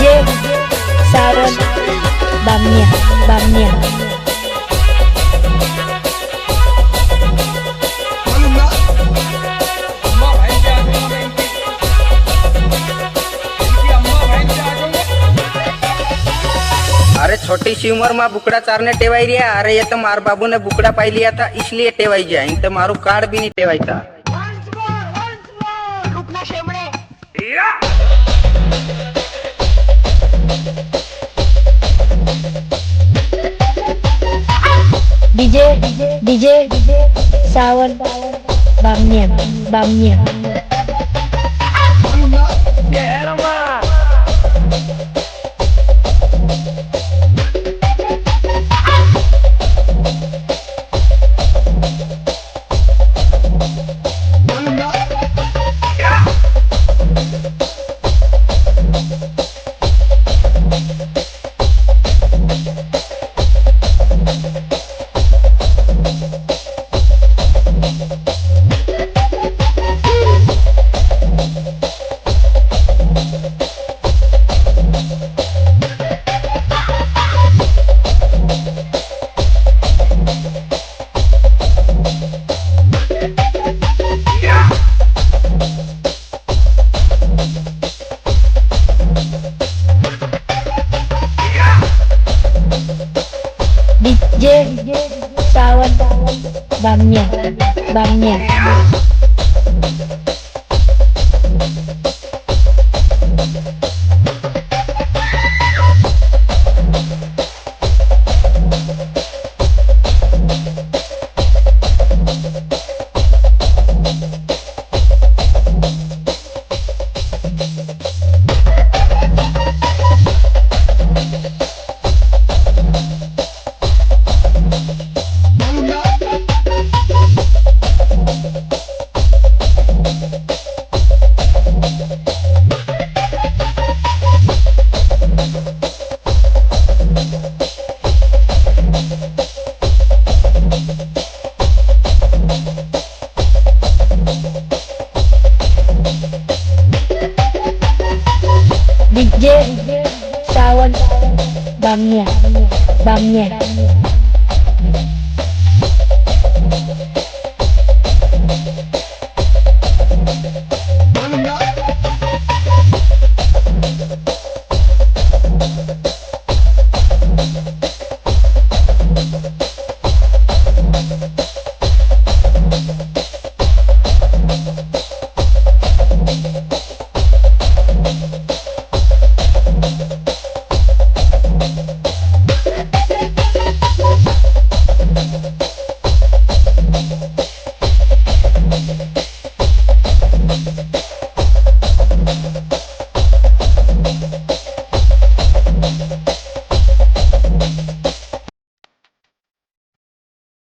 DJ Saron Bamnya Bamnya. अरे छोटी सी उम्र में बुकड़ा चारने टेवाई रिया। अरे ये तो मार बाबू ने बुकड़ा पाई लिया था इसलिए टेवाई जाए, तो मारू कार्ड भी नहीं टेवाई था। DJ Sawan Bamnya Bamnya. DJ Sawan Bamnya Bamnya. DJ Sawan Bamnya Bamnya.